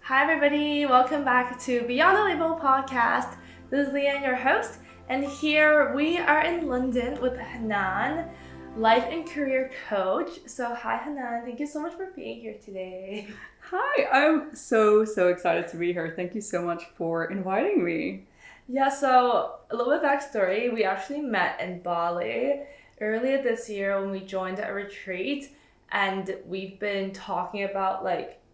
Hi everybody, welcome back to Beyond the Label podcast. This is Leanne, your host, and here we are in London with Hanan, life and career coach. So hi Hanan, thank you so much for being here today. Hi, I'm so excited to be here. Thank you so much for inviting me. Yeah, so a little bit of backstory. We actually met in Bali earlier this year when we joined a retreat, and we've been talking about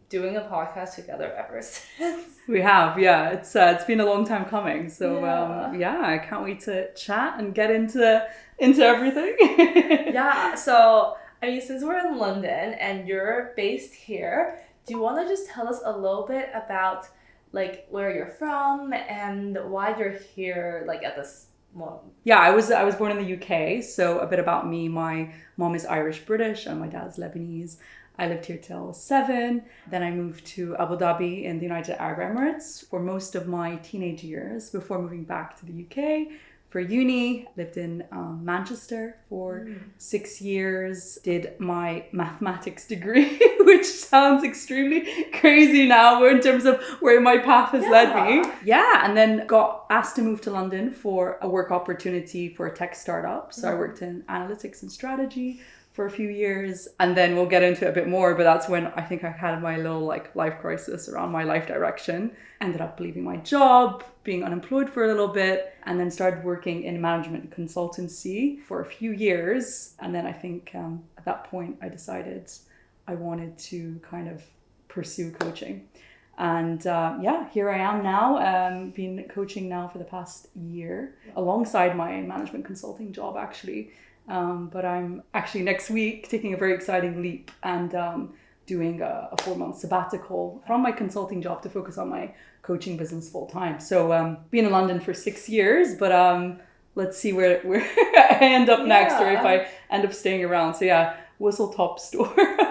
doing a podcast together ever since. We have, yeah. It's been a long time coming. So Yeah. I can't wait to chat and get into everything. Yeah, so I mean, since we're in London and you're based here, do you want to just tell us a little bit about where you're from and why you're here at this moment? Yeah, I was born in the UK, so a bit about me. My mom is Irish British and my dad's Lebanese. I lived here till 7. Then I moved to Abu Dhabi in the United Arab Emirates for most of my teenage years before moving back to the UK for uni. Lived in Manchester for 6 years. Did my mathematics degree, which sounds extremely crazy now in terms of where my path has led me. Yeah, and then got asked to move to London for a work opportunity for a tech startup. So I worked in analytics and strategy for a few years, and then we'll get into it a bit more, but that's when I think I had my little life crisis around my life direction. Ended up leaving my job, being unemployed for a little bit, and then started working in management consultancy for a few years. And then I think at that point I decided I wanted to kind of pursue coaching. And here I am now, been coaching now for the past year alongside my management consulting job actually. But I'm actually next week taking a very exciting leap and doing a 4-month sabbatical from my consulting job to focus on my coaching business full time. So been in London for 6 years, but let's see where I end up next, or if I end up staying around. So yeah, whistle top tour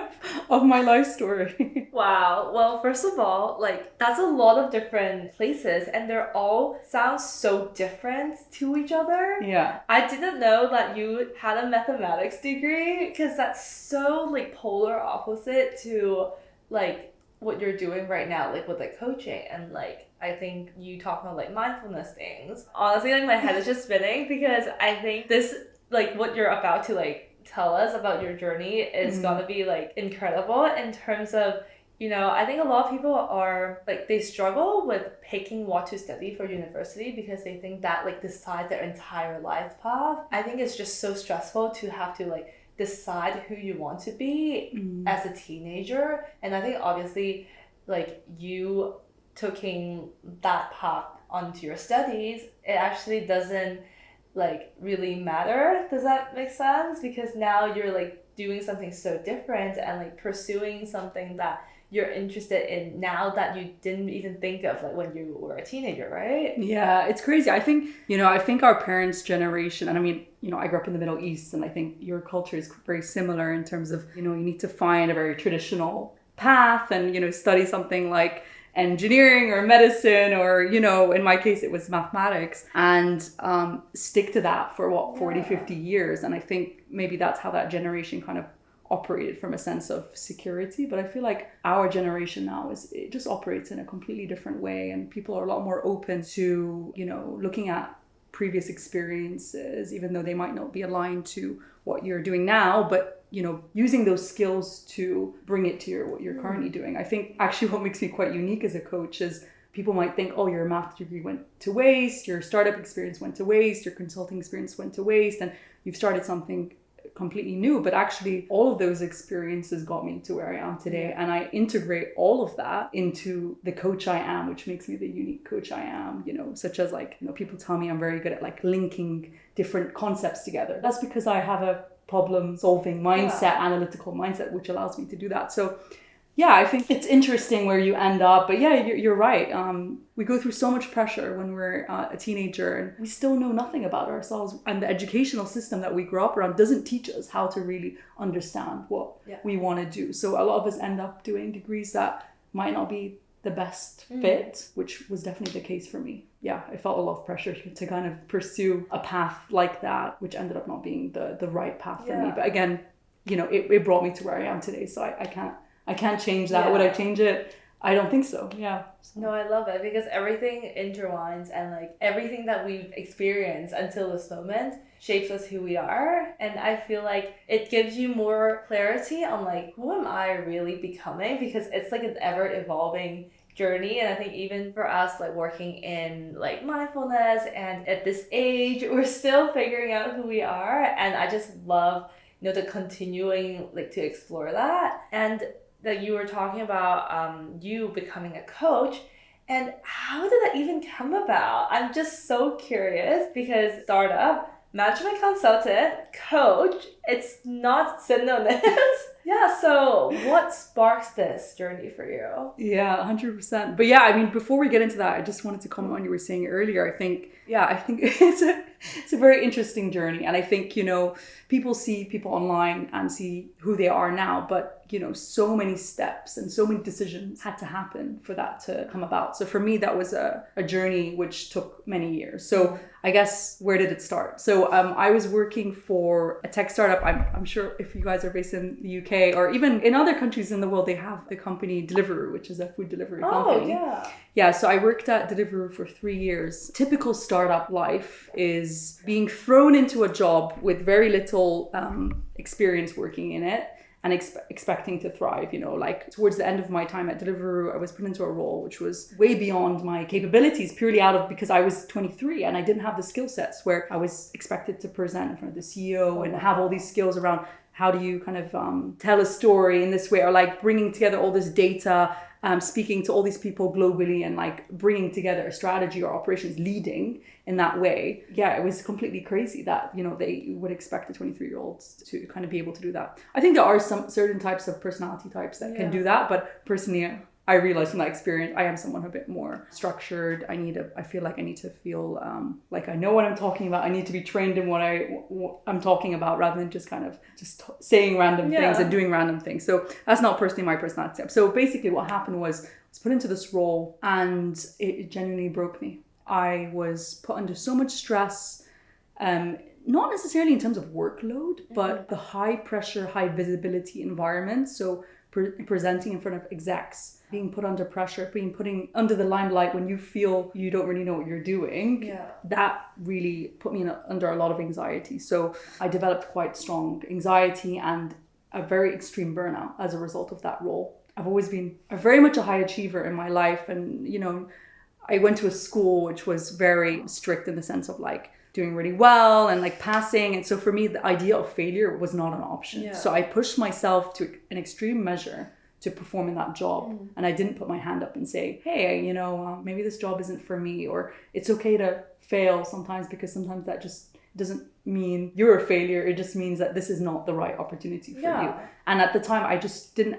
of my life story. Wow. Well, first of all, that's a lot of different places and they're all sound so different to each other. Yeah. I didn't know that you had a mathematics degree because that's so polar opposite to what you're doing right now, with coaching and I think you talk about mindfulness things. Honestly, my head is just spinning because I think this what you're about to tell us about your journey is gonna be incredible in terms of, I think a lot of people are they struggle with picking what to study for university because they think that decides their entire life path. I think it's just so stressful to have to decide who you want to be as a teenager. And I think obviously you taking that path onto your studies, it actually doesn't really matter. Does that make sense? Because now you're doing something so different and pursuing something that you're interested in now that you didn't even think of when you were a teenager, right? Yeah, it's crazy. I think our parents' generation, and I mean, I grew up in the Middle East, and I think your culture is very similar in terms of, you need to find a very traditional path and, study something like engineering or medicine or, in my case, it was mathematics, and stick to that for 40, 50 years. And I think maybe that's how that generation kind of operated, from a sense of security. But I feel like our generation now it just operates in a completely different way, and people are a lot more open to, looking at previous experiences, even though they might not be aligned to what you're doing now, but using those skills to bring it to what you're currently doing. I think actually what makes me quite unique as a coach is people might think, oh, your math degree went to waste, your startup experience went to waste, your consulting experience went to waste, and you've started something completely new. But actually all of those experiences got me to where I am today, and I integrate all of that into the coach I am, which makes me the unique coach I am, such as people tell me I'm very good at linking different concepts together. That's because I have a problem solving mindset, analytical mindset, which allows me to do that. So yeah, I think it's interesting where you end up. But yeah, you're right. We go through so much pressure when we're a teenager, and we still know nothing about ourselves. And the educational system that we grew up around doesn't teach us how to really understand what we want to do. So a lot of us end up doing degrees that might not be the best fit, which was definitely the case for me. Yeah, I felt a lot of pressure to kind of pursue a path like that, which ended up not being the right path for me. But again, it brought me to where I am today. So I can't change that. Would I change it? I don't think so. Yeah. So. No, I love it because everything intertwines and like everything that we've experienced until this moment shapes us who we are. And I feel like it gives you more clarity on like, who am I really becoming? Because it's like an ever evolving journey. And I think even for us, like working in like mindfulness and at this age, we're still figuring out who we are. And I just love, the continuing like to explore that. And that you were talking about you becoming a coach, and how did that even come about? I'm just so curious because startup, management consultant, coach, it's not synonyms. Yeah, so what sparks this journey for you? Yeah, 100%. But yeah, I mean, before we get into that, I just wanted to comment on what you were saying earlier. I think it's a very interesting journey. And I think, people see people online and see who they are now, but so many steps and so many decisions had to happen for that to come about. So for me, that was a journey which took many years. So I guess, where did it start? So I was working for a tech startup. I'm sure if you guys are based in the UK or even in other countries in the world, they have the company Deliveroo, which is a food delivery company. Oh, yeah. Yeah, so I worked at Deliveroo for 3 years. Typical startup life is being thrown into a job with very little experience working in it and expecting to thrive, like towards the end of my time at Deliveroo, I was put into a role which was way beyond my capabilities, purely because I was 23 and I didn't have the skill sets where I was expected to present in front of the CEO and have all these skills around how do you kind of tell a story in this way, or like bringing together all this data, speaking to all these people globally and like bringing together a strategy or operations, leading in that way. Yeah, it was completely crazy that, they would expect a 23-year-olds to kind of be able to do that. I think there are some certain types of personality types that can do that, but personally, I realized from that experience, I am someone a bit more structured. I feel like I need to feel like I know what I'm talking about. I need to be trained in what I'm talking about rather than just kind of saying random things and doing random things. So that's not personally my personality type. So basically what happened was I was put into this role and it genuinely broke me. I was put under so much stress, not necessarily in terms of workload, but the high pressure, high visibility environment. So presenting in front of execs, being put under pressure, being put under the limelight when you feel you don't really know what you're doing, that really put me under a lot of anxiety. So I developed quite strong anxiety and a very extreme burnout as a result of that role. I've always been very much a high achiever in my life, and I went to a school which was very strict in the sense of like doing really well and like passing. And so for me, the idea of failure was not an option. Yeah. So I pushed myself to an extreme measure to perform in that job. And I didn't put my hand up and say, hey, maybe this job isn't for me, or it's okay to fail sometimes, because sometimes that just doesn't mean you're a failure. It just means that this is not the right opportunity for you. And at the time, I just didn't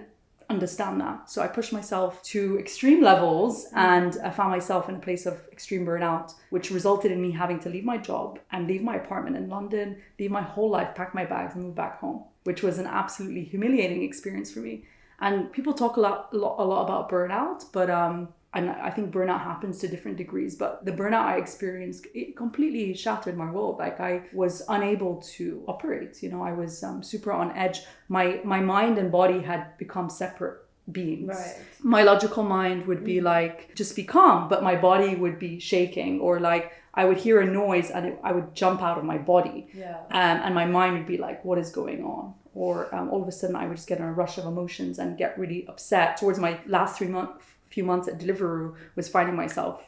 understand that. So I pushed myself to extreme levels and I found myself in a place of extreme burnout, which resulted in me having to leave my job and leave my apartment in London, leave my whole life, pack my bags and move back home, which was an absolutely humiliating experience for me. And people talk a lot about burnout, but and I think burnout happens to different degrees, but the burnout I experienced, it completely shattered my world. Like I was unable to operate. I was super on edge. My mind and body had become separate beings. Right. My logical mind would be like, just be calm, but my body would be shaking, or like I would hear a noise and I would jump out of my body. Yeah. And my mind would be like, what is going on? Or all of a sudden I would just get in a rush of emotions and get really upset. Towards my last few months at Deliveroo, was finding myself,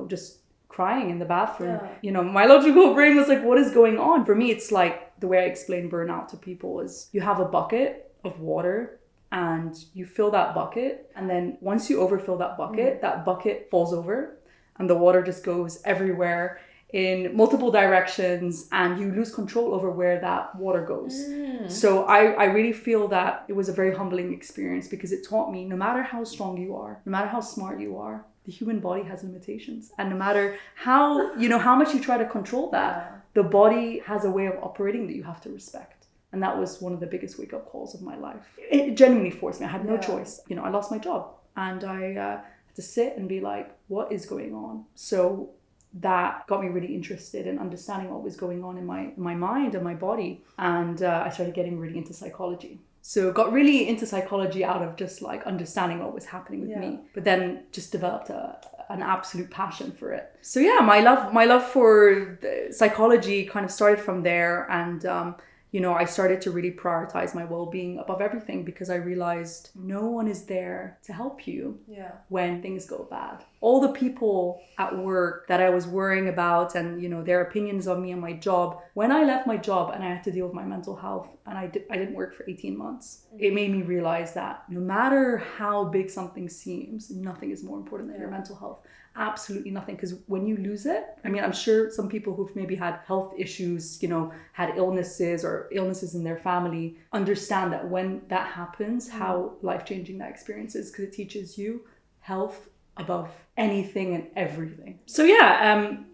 just crying in the bathroom. Yeah. My logical brain was like, what is going on? For me, it's like the way I explain burnout to people is you have a bucket of water and you fill that bucket. And then once you overfill that bucket falls over and the water just goes everywhere in multiple directions and you lose control over where that water goes. So I really feel that it was a very humbling experience, because it taught me no matter how strong you are, no matter how smart you are, the human body has limitations. And no matter how, how much you try to control that, the body has a way of operating that you have to respect. And that was one of the biggest wake-up calls of my life. It genuinely forced me. I had no choice. I lost my job and I had to sit and be like, what is going on? So that got me really interested in understanding what was going on in my mind and my body. And I started getting really into psychology. So got really into psychology out of just like understanding what was happening with me, but then just developed an absolute passion for it. So yeah, my love for psychology kind of started from there. And I started to really prioritize my well-being above everything, because I realized no one is there to help you when things go bad. All the people at work that I was worrying about and, their opinions of me and my job, when I left my job and I had to deal with my mental health and I didn't work for 18 months, it made me realize that no matter how big something seems, nothing is more important than your mental health. Absolutely nothing. Because when you lose it, I mean, I'm sure some people who've maybe had health issues, had illnesses or illnesses in their family, understand that when that happens, how life-changing that experience is, because it teaches you health above anything and everything. So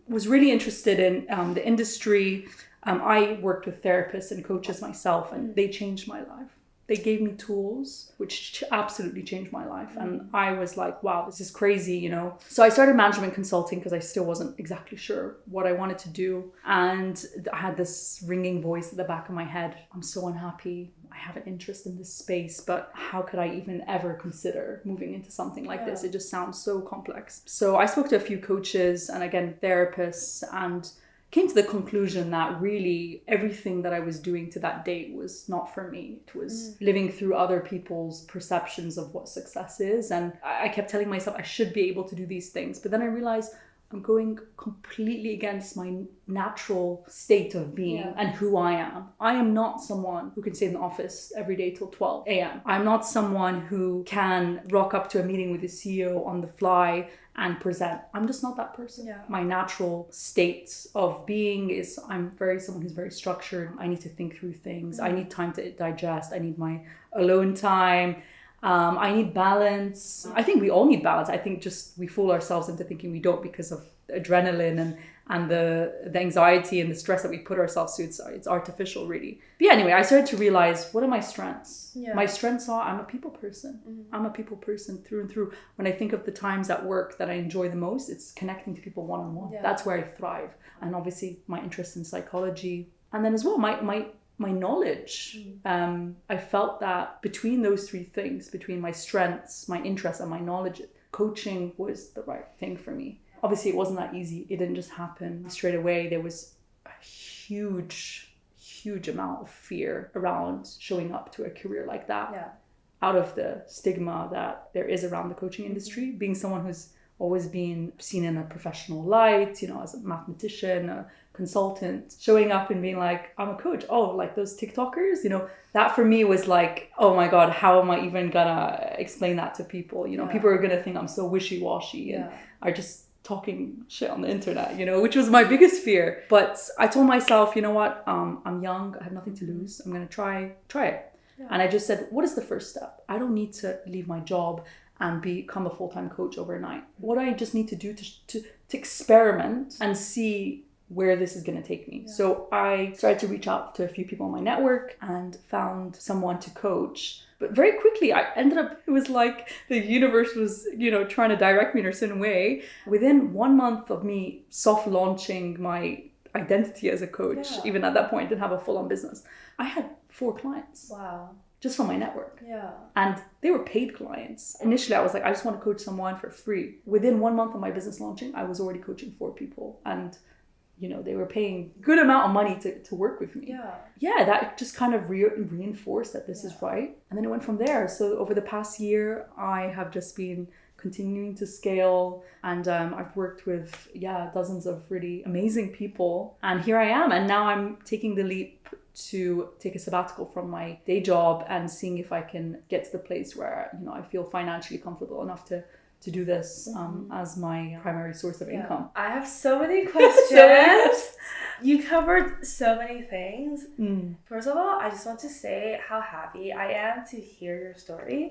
was really interested in the industry. I worked with therapists and coaches myself, and they changed my life. They gave me tools which absolutely changed my life. And I was like, wow, this is crazy, So I started management consulting because I still wasn't exactly sure what I wanted to do. And I had this ringing voice at the back of my head. I'm so unhappy. I have an interest in this space, but how could I even ever consider moving into something like this? It just sounds so complex. So I spoke to a few coaches and again, therapists, and came to the conclusion that really everything that I was doing to that date was not for me. It was living through other people's perceptions of what success is. And I kept telling myself I should be able to do these things. But then I realized I'm going completely against my natural state of being and who I am. I am not someone who can stay in the office every day till 12 a.m. I'm not someone who can rock up to a meeting with the CEO on the fly and present. I'm just not that person. My natural state of being is someone who's very structured. I need to think through things. I need time to digest. I need my alone time. I need balance. I think we all need balance. I think just we fool ourselves into thinking we don't because of adrenaline and the anxiety and the stress that we put ourselves through. It's artificial, really. But yeah, anyway, I started to realize, what are my strengths? My strengths are I'm a people person. I'm a people person through and through. When I think of the times at work that I enjoy the most, it's connecting to people one-on-one. That's where I thrive. And obviously my interest in psychology. And then as well, my knowledge. I felt that between those three things, between my strengths, my interests, and my knowledge, coaching was the right thing for me. Obviously, it wasn't that easy. It didn't just happen straight away. There was a huge amount of fear around showing up to a career like that. Out of the stigma that there is around the coaching industry, being someone who's always been seen in a professional light, as a mathematician, a consultant, showing up and being like, I'm a coach. Oh, like those TikTokers, that for me was like, oh my God, how am I even gonna explain that to people? People are gonna think I'm so wishy-washy and are just talking shit on the internet, which was my biggest fear. But I told myself, you know what, I'm young, I have nothing to lose. I'm gonna try it. And I just said, what is the first step? I don't need to leave my job and become a full-time coach overnight. What I just need to do to experiment and see where this is going to take me. So I started to reach out to a few people in my network and found someone to coach. But very quickly, I ended up, it was like the universe was, trying to direct me in a certain way. Within 1 month of me soft launching my identity as a coach, even at that point, I didn't have a full-on business. I had 4 clients. Wow. Just from my network. And they were paid clients. Initially, I was like, I just want to coach someone for free. Within 1 month of my business launching, I was already coaching 4 people. And, they were paying a good amount of money to work with me. That just kind of reinforced that this is right. And then it went from there. So over the past year, I have just been continuing to scale. And I've worked with, dozens of really amazing people. And here I am. And now I'm taking the leap to take a sabbatical from my day job and seeing if I can get to the place where, I feel financially comfortable enough to do this as my primary source of income. I have so many questions. You covered so many things. First of all, I just want to say how happy I am to hear your story.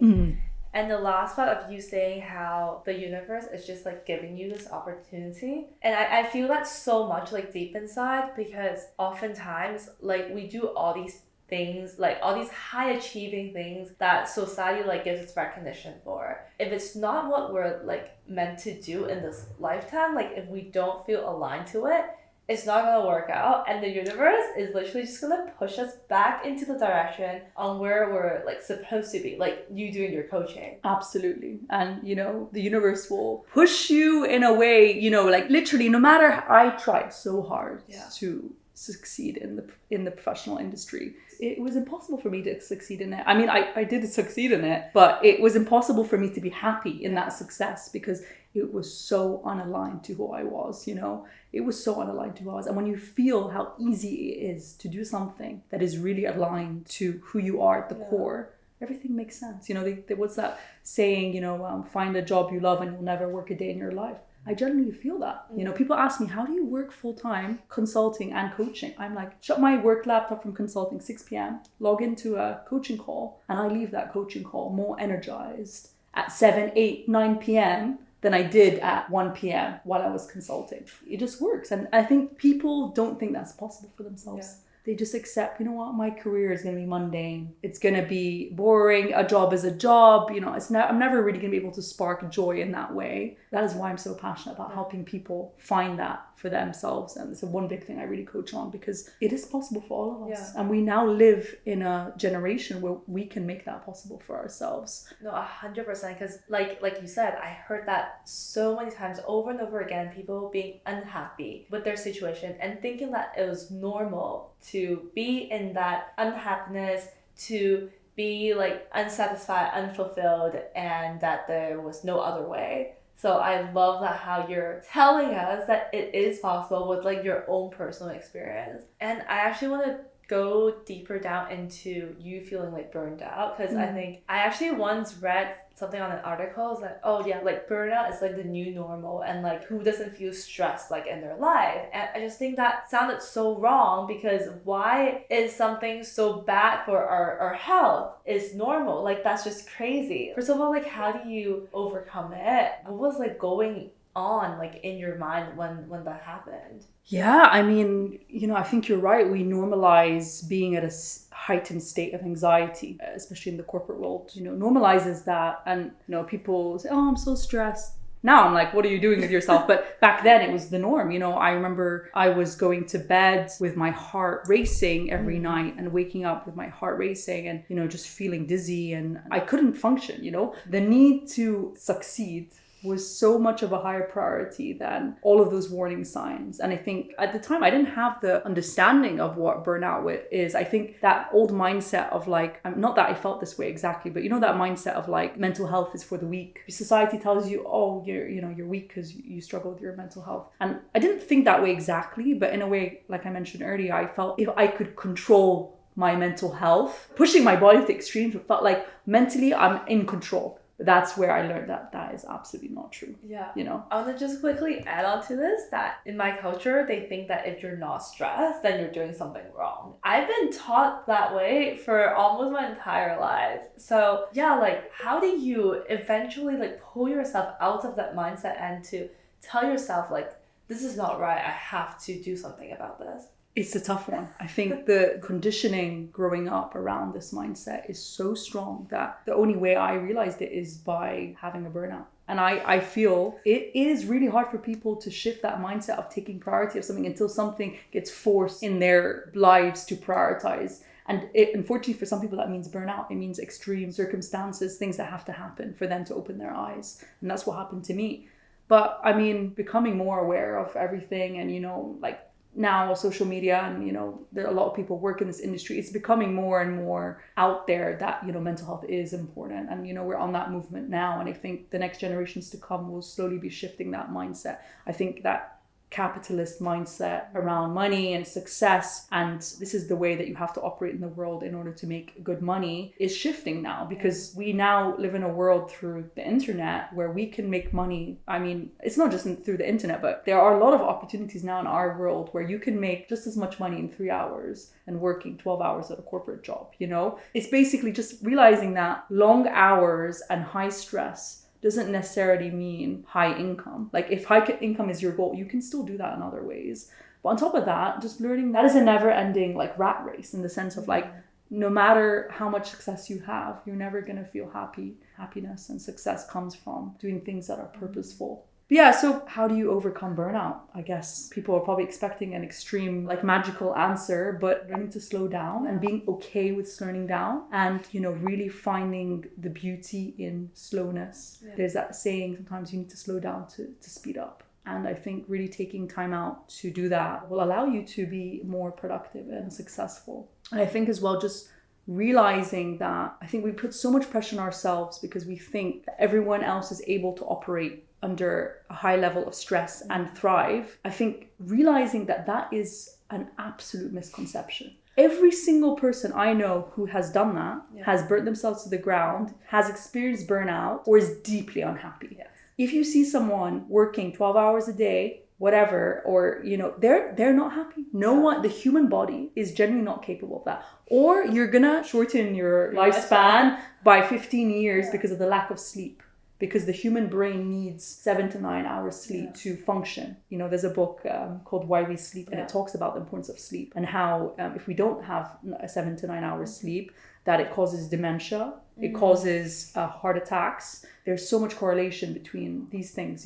And the last part of you saying how the universe is just like giving you this opportunity. And I feel that so much like deep inside, because oftentimes like we do all these things, like all these high achieving things that society like gives us recognition for. If it's not what we're like meant to do in this lifetime, like if we don't feel aligned to it, it's not gonna work out, and the universe is literally just gonna push us back into the direction on where we're like supposed to be, like you doing your coaching. Absolutely. And, you know, the universe will push you in a way, you know, like literally, no matter, I tried so hard to succeed in the professional industry. It was impossible for me to succeed in it. I mean, I did succeed in it, but it was impossible for me to be happy in that success because it was so unaligned to who I was, you know? It was so unaligned to who I was. And when you feel how easy it is to do something that is really aligned to who you are at the core, everything makes sense. You know, there was that saying, you know, find a job you love and you'll never work a day in your life. I genuinely feel that. You know, people ask me, how do you work full-time consulting and coaching? I'm like, shut my work laptop from consulting 6 p.m., log into a coaching call, and I leave that coaching call more energized at 7, 8, 9 p.m. than I did at 1 p.m. while I was consulting. It just works. And I think people don't think that's possible for themselves. Yeah. They just accept, you know what, my career is going to be mundane. It's going to be boring. A job is a job. You know, I'm never really going to be able to spark joy in that way. That is why I'm so passionate about helping people find that for themselves. And it's one big thing I really coach on because it is possible for all of us. Yeah. And we now live in a generation where we can make that possible for ourselves. No, 100%. Because like you said, I heard that so many times over and over again, people being unhappy with their situation and thinking that it was normal to be in that unhappiness, to be like unsatisfied, unfulfilled, and that there was no other way. So I love that how you're telling us that it is possible with like your own personal experience. And I actually want to go deeper down into you feeling like burned out because I think I actually once read something on an article. It's like, oh yeah, like burnout is like the new normal, and like who doesn't feel stressed like in their life? And I just think that sounded so wrong because why is something so bad for our health is normal? Like that's just crazy. First of all, like how do you overcome it? What was like going on like in your mind when that happened? Yeah, I mean, you know, I think you're right. We normalize being at a heightened state of anxiety, especially in the corporate world. You know, normalizes that, and you know, people say, "Oh, I'm so stressed." Now I'm like, what are you doing with yourself? But back then it was the norm. You know, I remember I was going to bed with my heart racing every night and waking up with my heart racing and, you know, just feeling dizzy, and I couldn't function, you know. The need to succeed was so much of a higher priority than all of those warning signs. And I think at the time I didn't have the understanding of what burnout is. I think that old mindset of like, not that I felt this way exactly, but you know, that mindset of like mental health is for the weak. Society tells you, oh, you're weak because you struggle with your mental health. And I didn't think that way exactly, but in a way, like I mentioned earlier, I felt if I could control my mental health, pushing my body to extremes, it felt like mentally I'm in control. That's where I learned that is absolutely not true. Yeah. You know? I want to just quickly add on to this that in my culture, they think that if you're not stressed, then you're doing something wrong. I've been taught that way for almost my entire life. So yeah, like how do you eventually like pull yourself out of that mindset and to tell yourself like, this is not right, I have to do something about this? It's a tough one. I think the conditioning growing up around this mindset is so strong that the only way I realized it is by having a burnout. And I feel it is really hard for people to shift that mindset of taking priority of something until something gets forced in their lives to prioritize. And unfortunately for some people that means burnout. It means extreme circumstances, things that have to happen for them to open their eyes. And that's what happened to me. But I mean, becoming more aware of everything and, you know, like now social media and, you know, there are a lot of people work in this industry. It's becoming more and more out there that, you know, mental health is important. And, you know, we're on that movement now. And I think the next generations to come will slowly be shifting that mindset. I think that capitalist mindset around money and success, and this is the way that you have to operate in the world in order to make good money, is shifting now, because we now live in a world through the internet where we can make money. I mean, it's not just through the internet, but there are a lot of opportunities now in our world where you can make just as much money in 3 hours and working 12 hours at a corporate job, you know? It's basically just realizing that long hours and high stress doesn't necessarily mean high income. Like if high income is your goal, you can still do that in other ways. But on top of that, just learning that is a never ending like rat race, in the sense of like, no matter how much success you have, you're never going to feel happy. Happiness and success comes from doing things that are purposeful Yeah, so how do you overcome burnout? I guess people are probably expecting an extreme, like magical answer, but learning to slow down and being okay with slowing down and, really finding the beauty in slowness. Yeah. There's that saying, sometimes you need to slow down to speed up. And I think really taking time out to do that will allow you to be more productive and successful. And I think as well, just realizing that I think we put so much pressure on ourselves because we think that everyone else is able to operate under a high level of stress and thrive. I think realizing that that is an absolute misconception. Every single person I know who has done that has burnt themselves to the ground, has experienced burnout, or is deeply unhappy. Yes. If you see someone working 12 hours a day, whatever, or they're not happy. No one, the human body is generally not capable of that. Or you're gonna shorten your lifespan by 15 years because of the lack of sleep. Because the human brain needs 7 to 9 hours sleep to function. There's a book called Why We Sleep, and it talks about the importance of sleep and how if we don't have 7 to 9 hours sleep, that it causes dementia, it causes heart attacks. There's so much correlation between these things,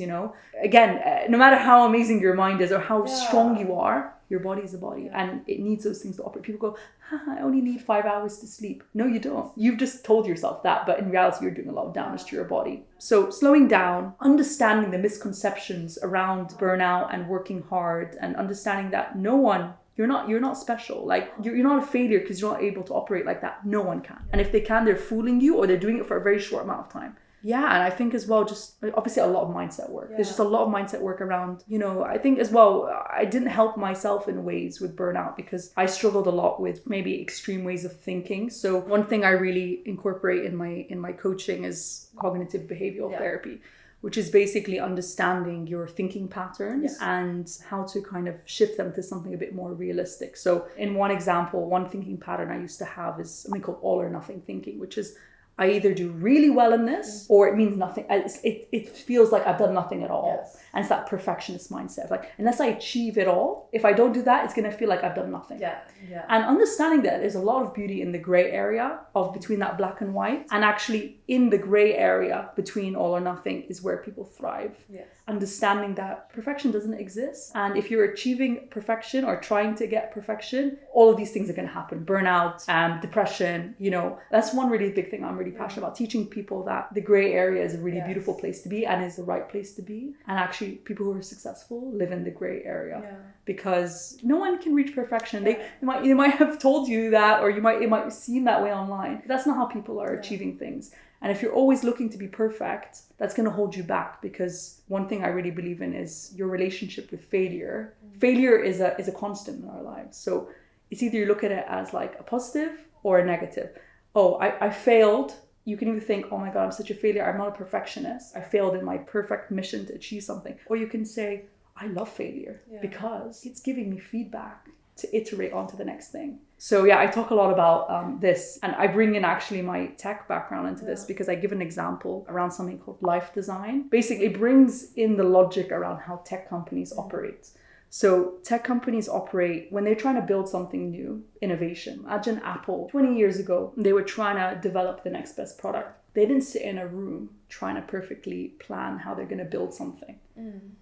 Again, no matter how amazing your mind is or how strong you are, your body is a body and it needs those things to operate. People go, I only need 5 hours to sleep. No, you don't. You've just told yourself that, but in reality, you're doing a lot of damage to your body. So slowing down, understanding the misconceptions around burnout and working hard and understanding that you're not special. Like you're not a failure because you're not able to operate like that. No one can. And if they can, they're fooling you or they're doing it for a very short amount of time. Yeah, and I think as well, just obviously a lot of mindset work. There's just a lot of mindset work around, I think as well, I didn't help myself in ways with burnout because I struggled a lot with maybe extreme ways of thinking. So one thing I really incorporate in my coaching is cognitive behavioral therapy, which is basically understanding your thinking patterns and how to kind of shift them to something a bit more realistic. So in one example, one thinking pattern I used to have is something called all or nothing thinking, which is I either do really well in this or it means nothing. It feels like I've done nothing at all. Yes. And it's that perfectionist mindset. Like, unless I achieve it all, if I don't do that, it's going to feel like I've done nothing. Yeah. And understanding that there's a lot of beauty in the gray area of between that black and white. And actually in the gray area between all or nothing is where people thrive. Yes. Understanding that perfection doesn't exist. And if you're achieving perfection or trying to get perfection, all of these things are going to happen. Burnout, depression, that's one really big thing I'm really passionate about. Teaching people that the gray area is a really beautiful place to be and is the right place to be. And actually people who are successful live in the gray area because no one can reach perfection. They might have told you that, or it might seem that way online. That's not how people are achieving things. And if you're always looking to be perfect, that's going to hold you back, because one thing I really believe in is your relationship with failure. Failure is a constant in our lives. So it's either you look at it as like a positive or a negative. Oh, I failed. You can either think, oh my God, I'm such a failure. I'm not a perfectionist. I failed in my perfect mission to achieve something. Or you can say, I love failure because it's giving me feedback to iterate on to the next thing. So I talk a lot about this, and I bring in actually my tech background into this because I give an example around something called life design. Basically, it brings in the logic around how tech companies operate. So tech companies operate when they're trying to build something new, innovation. Imagine Apple 20 years ago, they were trying to develop the next best product. They didn't sit in a room trying to perfectly plan how they're going to build something.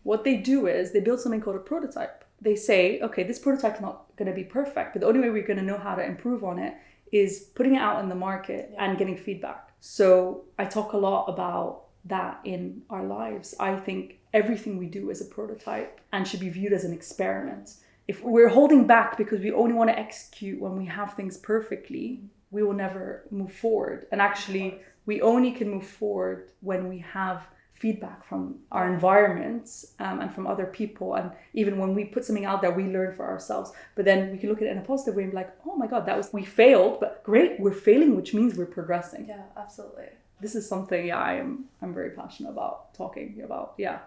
What they do is they build something called a prototype. They say, okay, this prototype's not going to be perfect, but the only way we're going to know how to improve on it is putting it out in the market and getting feedback. So I talk a lot about that in our lives. I think everything we do is a prototype and should be viewed as an experiment. If we're holding back because we only want to execute when we have things perfectly, we will never move forward. And actually, we only can move forward when we have feedback from our environments and from other people. And even when we put something out there, we learn for ourselves. But then we can look at it in a positive way and be like, oh my God, we failed, but great, we're failing, which means we're progressing. Yeah, absolutely. This is something, I'm very passionate about talking about. And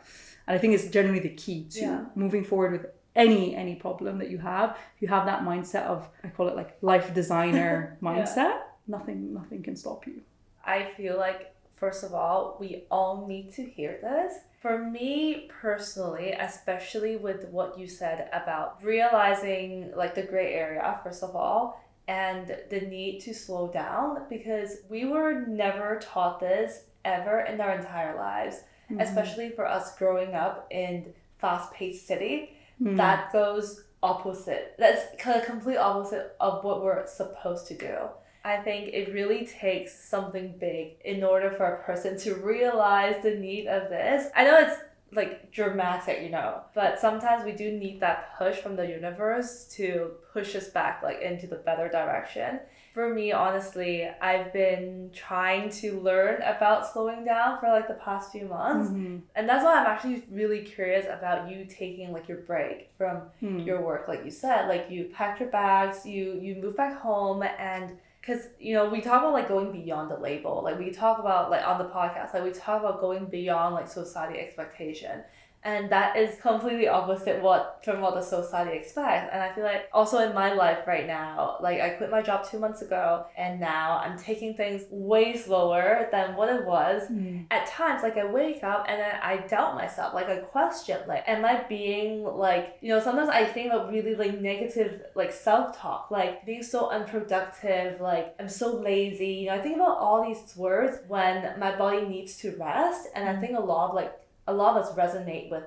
I think it's generally the key to moving forward with any problem that you have. If you have that mindset of, I call it like life designer mindset, nothing can stop you. I feel like, first of all, we all need to hear this. For me personally, especially with what you said about realizing like the gray area, first of all, and the need to slow down, because we were never taught this ever in our entire lives. especially for us growing up in fast-paced city, Mm. that goes opposite. That's kind of complete opposite of what we're supposed to do. I think it really takes something big in order for a person to realize the need of this. I know it's like dramatic, you know, but sometimes we do need that push from the universe to push us back like into the better direction. For me, honestly, I've been trying to learn about slowing down for like the past few months. Mm-hmm. And that's why I'm actually really curious about you taking like your break from your work. Like you said, like you packed your bags, you moved back home, and because, you know, we talk about like going beyond the label. Like we talk about like on the podcast, like we talk about going beyond like society expectation. And that is completely opposite from what the society expects. And I feel like also in my life right now, like I quit my job 2 months ago, and now I'm taking things way slower than what it was. At times, like I wake up and then I doubt myself, like I question, like, am I being like, you know, sometimes I think of really like negative like self-talk, like being so unproductive, like I'm so lazy. You know, I think about all these words when my body needs to rest, and I think a lot of us resonate with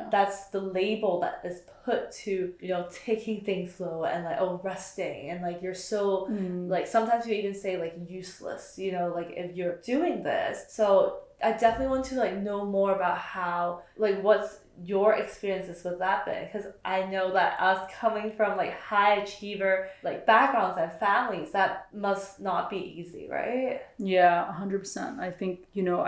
that's the label that is put to, you know, taking things slow and like, oh, resting, and like you're so like sometimes you even say like useless, you know, like if you're doing this. So I definitely want to like know more about how, like, what's your experiences with that bit, because I know that us coming from like high achiever like backgrounds and families, that must not be easy, right? Yeah, 100%. I think, you know,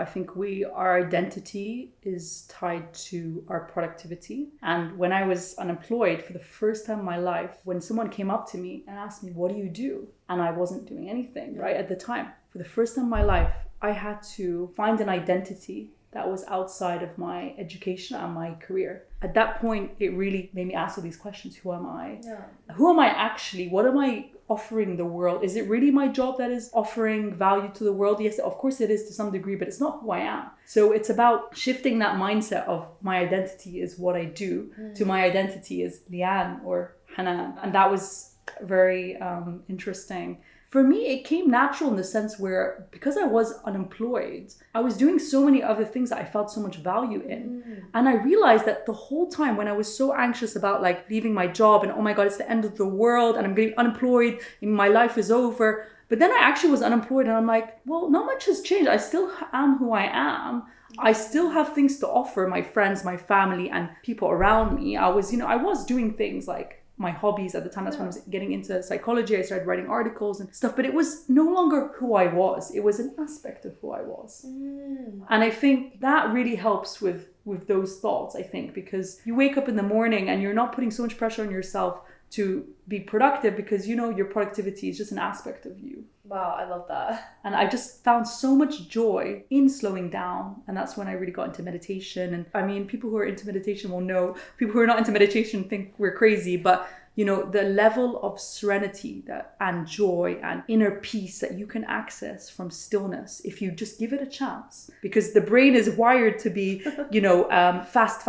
our identity is tied to our productivity. And when I was unemployed for the first time in my life, when someone came up to me and asked me, what do you do? And I wasn't doing anything, right, at the time. For the first time in my life, I had to find an identity that was outside of my education and my career. At that point, it really made me ask all these questions. Who am I? Yeah. Who am I actually? What am I offering the world? Is it really my job that is offering value to the world? Yes, of course it is to some degree, but it's not who I am. So it's about shifting that mindset of my identity is what I do to my identity is Liane or Hanan. And that was very interesting. For me, it came natural in the sense where, because I was unemployed, I was doing so many other things that I felt so much value in. And I realized that the whole time when I was so anxious about like leaving my job and, oh my God, it's the end of the world and I'm getting unemployed and my life is over. But then I actually was unemployed and I'm like, well, not much has changed. I still am who I am. I still have things to offer my friends, my family, and people around me. I was doing things like my hobbies at the time. That's when I was getting into psychology. I started writing articles and stuff, but it was no longer who I was. It was an aspect of who I was. And I think that really helps with those thoughts, I think, because you wake up in the morning and you're not putting so much pressure on yourself to be productive, because you know your productivity is just an aspect of you. Wow, I love that. And I just found so much joy in slowing down. And that's when I really got into meditation. And I mean, people who are into meditation will know. People who are not into meditation think we're crazy, but you know, the level of serenity and joy and inner peace that you can access from stillness if you just give it a chance. Because the brain is wired to be, you know, fast.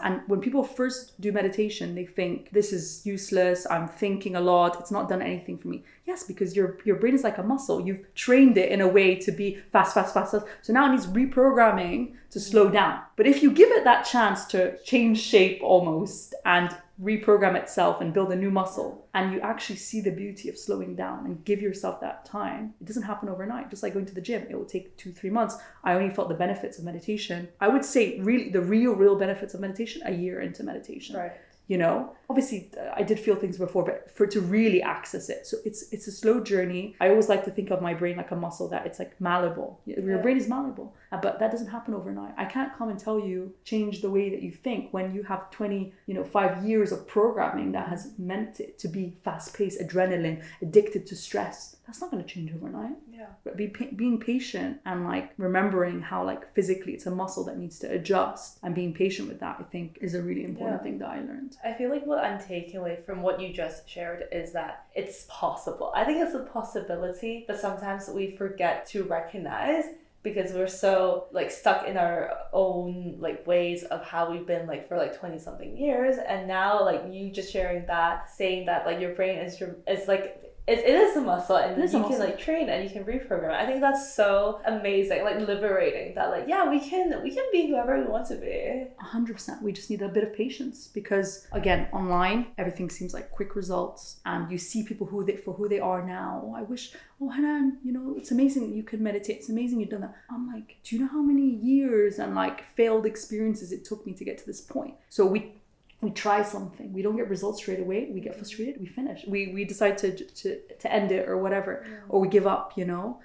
And when people first do meditation, they think this is useless. I'm thinking a lot. It's not done anything for me. Yes, because your brain is like a muscle. You've trained it in a way to be fast. So now it needs reprogramming to slow down. But if you give it that chance to change shape almost and reprogram itself and build a new muscle, and you actually see the beauty of slowing down and give yourself that time, it doesn't happen overnight. Just like going to the gym, it will take 2-3 months. I only felt the benefits of meditation, I would say really the real benefits of meditation, a year into meditation. Right. You know, obviously I did feel things before, but to really access it. So it's a slow journey. I always like to think of my brain like a muscle, that it's like malleable. Your brain is malleable, but that doesn't happen overnight. I can't come and tell you change the way that you think when you have 5 years of programming that has meant it to be fast-paced, adrenaline, addicted to stress. That's not going to change overnight. Yeah. But being patient and like remembering how like physically it's a muscle that needs to adjust, and being patient with that, I think is a really important thing that I learned. I feel like what I'm taking away from what you just shared is that it's possible. I think it's a possibility, but sometimes we forget to recognize, because we're so like stuck in our own like ways of how we've been like for like 20 something years. And now like you just sharing that, saying that like your brain is like it is a muscle, and It is a you can muscle. like train and you can reprogram it. I think that's so amazing, like liberating, that like, yeah, we can be whoever we want to be. 100%. We just need a bit of patience because, again, online, everything seems like quick results, and you see people for who they are now. Oh, I wish, oh, Hanan, it's amazing that you could meditate. It's amazing you've done that. I'm like, do you know how many years and like failed experiences it took me to get to this point? So we try something, we don't get results straight away, we get frustrated, we finish, we decide to end it or whatever, or we give up.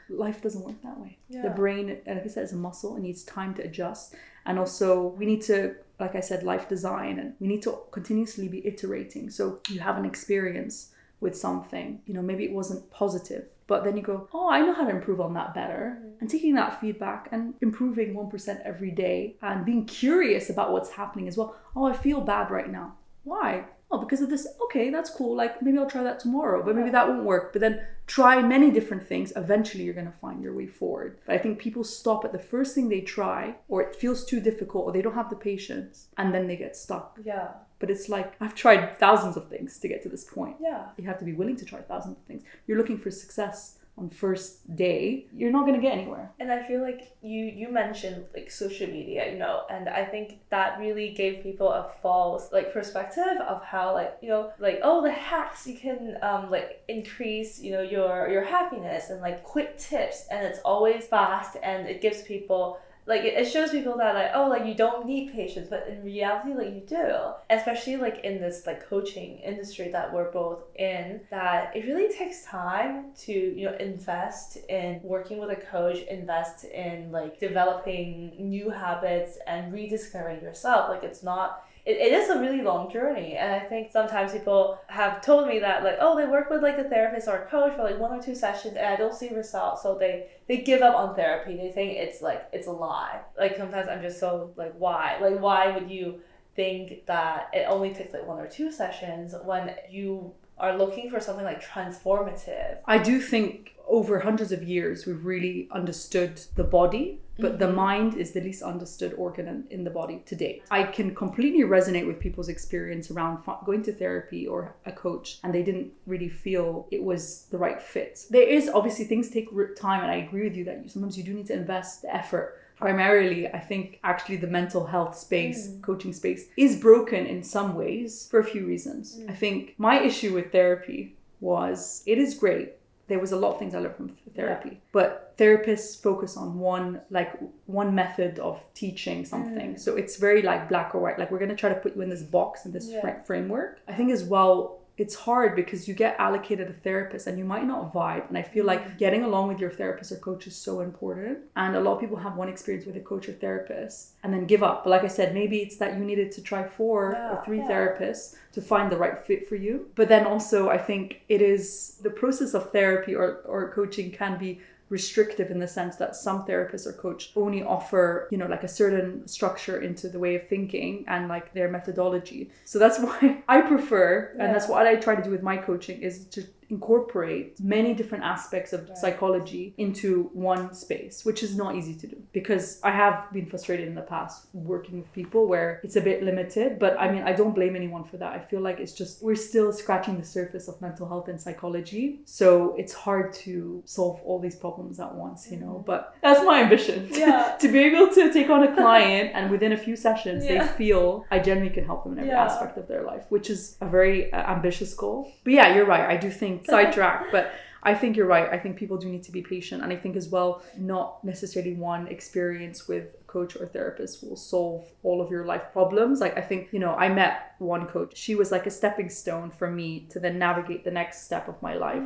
Life doesn't work that way. The brain, like I said, is a muscle. It needs time to adjust, and also we need to, like I said, life design, and we need to continuously be iterating. So you have an experience with something, maybe it wasn't positive, but then you go, oh, I know how to improve on that better. And taking that feedback and improving 1% every day and being curious about what's happening as well. Oh, I feel bad right now. Why? Oh, because of this. Okay, that's cool. Like maybe I'll try that tomorrow, but maybe that won't work. But then try many different things. Eventually you're going to find your way forward. But I think people stop at the first thing they try, or it feels too difficult, or they don't have the patience, and then they get stuck. Yeah. But it's like, I've tried thousands of things to get to this point. Yeah. You have to be willing to try thousands of things. You're looking for success on first day, you're not going to get anywhere. And I feel like you mentioned like social media, and I think that really gave people a false like perspective of how like, like, oh, the hacks, you can like increase, your happiness, and like quick tips, and it's always fast, and it gives people like, it shows people that like, oh, like you don't need patience, but in reality, like you do, especially like in this like coaching industry that we're both in, that it really takes time to, invest in working with a coach, invest in like developing new habits and rediscovering yourself. Like it is a really long journey, and I think sometimes people have told me that like, oh, they work with like a therapist or a coach for like 1 or 2 sessions and I don't see results, so they give up on therapy. They think it's a lie. Like sometimes I'm just so like, why would you think that it only takes like 1 or 2 sessions when you are looking for something like transformative? I do think over hundreds of years we've really understood the body, but the mind is the least understood organ in the body to date. I can completely resonate with people's experience around going to therapy or a coach, and they didn't really feel it was the right fit. There is obviously things take time, and I agree with you that sometimes you do need to invest the effort. Primarily, I think actually the mental health space, coaching space, is broken in some ways for a few reasons. I think my issue with therapy was, it is great. There was a lot of things I learned from therapy, but therapists focus on one method of teaching something. So it's very like black or white. Like, we're going to try to put you in this box, in this framework. I think as well, it's hard because you get allocated a therapist and you might not vibe. And I feel like getting along with your therapist or coach is so important. And a lot of people have one experience with a coach or therapist and then give up. But like I said, maybe it's that you needed to try 4 or 3 therapists to find the right fit for you. But then also I think it is the process of therapy or coaching can be restrictive in the sense that some therapists or coach only offer, like a certain structure into the way of thinking and like their methodology. So that's why I prefer, and that's what I try to do with my coaching, is to incorporate many different aspects of psychology into one space, which is not easy to do because I have been frustrated in the past working with people where it's a bit limited. But I mean, I don't blame anyone for that. I feel like it's just, we're still scratching the surface of mental health and psychology, so it's hard to solve all these problems at once, but that's my ambition, to be able to take on a client and within a few sessions they feel I genuinely can help them in every aspect of their life, which is a very ambitious goal. But yeah, you're right, I do think sidetrack, but I think you're right. I think people do need to be patient, and I think as well, not necessarily one experience with a coach or therapist will solve all of your life problems. Like, I think, I met one coach. She was like a stepping stone for me to then navigate the next step of my life.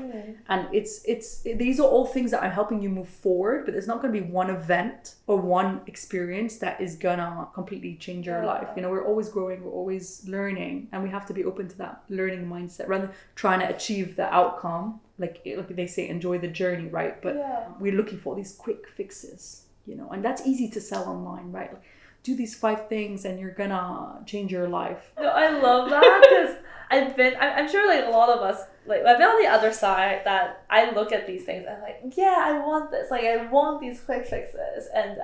And these are all things that I'm helping you move forward, but there's not going to be one event or one experience that is gonna completely change your life. We're always growing, we're always learning, and we have to be open to that learning mindset rather than trying to achieve the outcome. Like they say, enjoy the journey, right? But we're looking for these quick fixes, and that's easy to sell online, right? Like, do these 5 things and you're gonna change your life. No, I love that because I'm sure like a lot of us, like I've been on the other side, that I look at these things and I'm like, yeah, I want this. Like, I want these quick fixes, and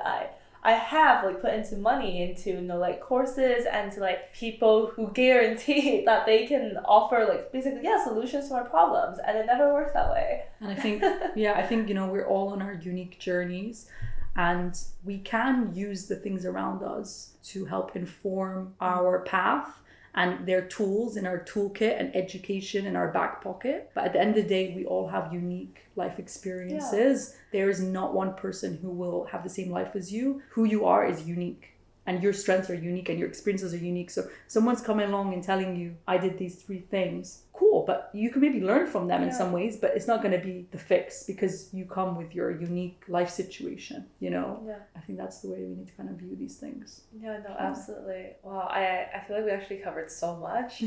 I have like put into money into, you know, like courses and to like people who guarantee that they can offer like basically, yeah, solutions to our problems, and it never works that way. And I think, you know, we're all on our unique journeys, and we can use the things around us to help inform our path, and their tools in our toolkit and education in our back pocket. But at the end of the day, we all have unique life experiences. Yeah. There is not one person who will have the same life as you. Who you are is unique, and your strengths are unique, and your experiences are unique. So someone's coming along and telling you, I did these 3 things. Cool, but you can maybe learn from them in some ways, but it's not going to be the fix because you come with your unique life situation, you know? Yeah. I think that's the way we need to kind of view these things. Yeah, no, absolutely. Wow, I feel like we actually covered so much.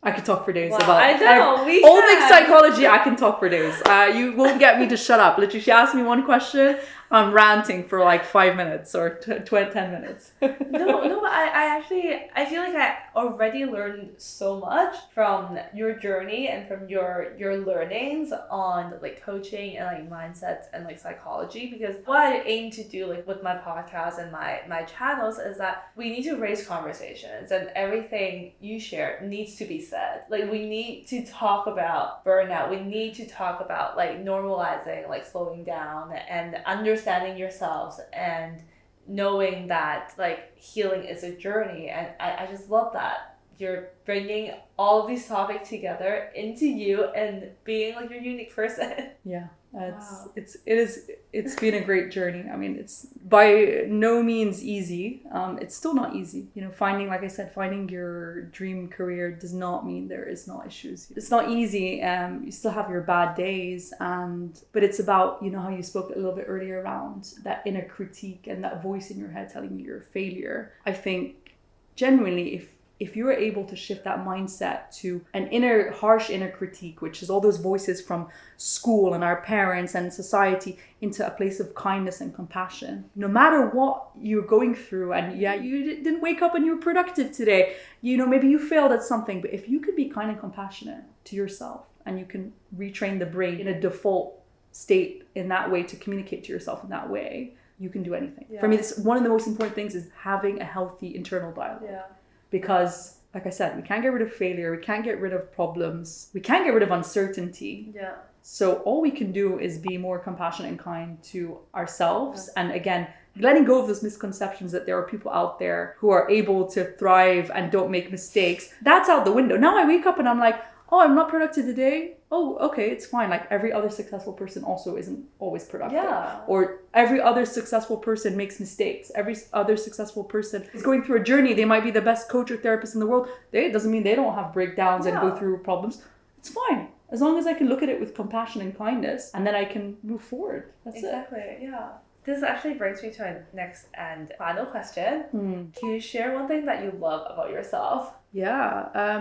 I could talk for days wow, about I know, all things psychology. I can talk for days. You won't get me to shut up. Literally, she asked me one question, I'm ranting for like 5 minutes or 10 minutes. no, but I feel like I already learned so much from your journey and from your learnings on like coaching and like mindsets and like psychology, because what I aim to do like with my podcast and my channels is that we need to raise conversations, and everything you share needs to be said. Like we need to talk about burnout. We need to talk about like normalizing, like slowing down and understanding yourselves and knowing that like healing is a journey. And I just love that you're bringing all of these topics together into you and being like your unique person. Yeah, it's been a great journey. I mean, it's by no means easy. It's still not easy. You know, finding your dream career does not mean there is no issues. It's not easy. You still have your bad days, but it's about, you know, how you spoke a little bit earlier around that inner critique and that voice in your head telling you you're a failure. I think genuinely, if you're able to shift that mindset to an harsh inner critique, which is all those voices from school and our parents and society, into a place of kindness and compassion, no matter what you're going through, and you didn't wake up and you were productive today, you know, maybe you failed at something, but if you could be kind and compassionate to yourself, and you can retrain the brain in a default state in that way to communicate to yourself in that way, you can do anything. Yeah. For me, one of the most important things is having a healthy internal dialogue. Yeah. Because, like I said, we can't get rid of failure, we can't get rid of problems, we can't get rid of uncertainty. Yeah. So all we can do is be more compassionate and kind to ourselves. Yeah. And again, letting go of those misconceptions that there are people out there who are able to thrive and don't make mistakes. That's out the window. Now I wake up and I'm like, oh, I'm not productive today. Oh, okay, it's fine. Like every other successful person also isn't always productive. Yeah. Or every other successful person makes mistakes. Every other successful person is going through a journey. They might be the best coach or therapist in the world. It doesn't mean they don't have breakdowns and go through problems. It's fine. As long as I can look at it with compassion and kindness, and then I can move forward. That's exactly. Yeah. This actually brings me to our next and final question. Can you share one thing that you love about yourself? Yeah.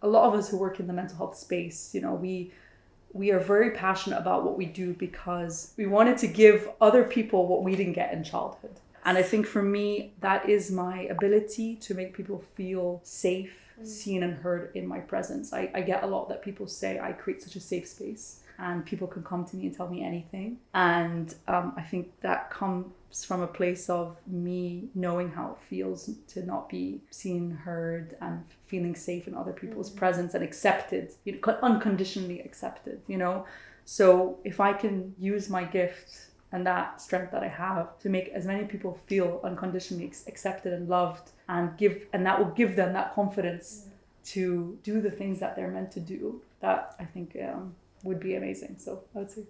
A lot of us who work in the mental health space, you know, we are very passionate about what we do because we wanted to give other people what we didn't get in childhood. And I think for me, that is my ability to make people feel safe, seen and heard in my presence. I get a lot that people say I create such a safe space and people can come to me and tell me anything. And I think that comes from a place of me knowing how it feels to not be seen, heard, and feeling safe in other people's presence and accepted, unconditionally accepted, you know? So if I can use my gift and that strength that I have to make as many people feel unconditionally accepted and loved, and that will give them that confidence to do the things that they're meant to do, that I think would be amazing. So I would say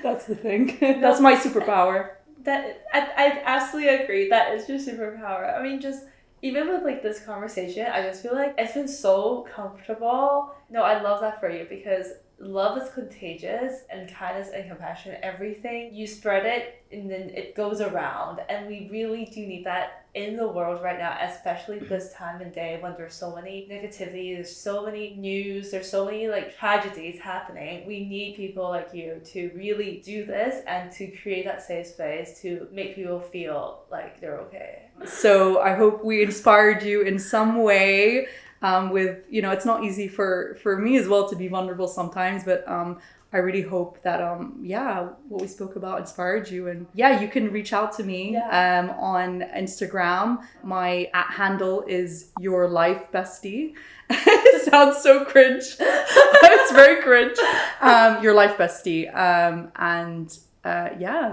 that's the thing. That's my superpower. That I absolutely agree. That is your superpower. I mean, just even with like this conversation, I just feel like it's been so comfortable. No, I love that for you, because love is contagious, and kindness and compassion, everything you spread it and then it goes around, and we really do need that in the world right now, especially this time and day when there's so many negativity, there's so many news, there's so many like tragedies happening. We need people like you to really do this and to create that safe space to make people feel like they're okay. So I hope we inspired you in some way. With, you know, it's not easy for me as well to be vulnerable sometimes, but I really hope that what we spoke about inspired you. And yeah, you can reach out to me on Instagram. My handle is Your Life Bestie. It sounds so cringe. It's very cringe. Your Life Bestie.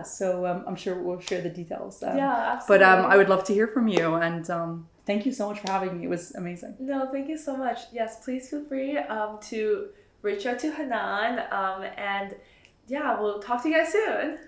So I'm sure we'll share the details. Absolutely. But I would love to hear from you, and thank you so much for having me. It was amazing. No, thank you so much. Yes, please feel free to reach out to Hanan, and we'll talk to you guys soon.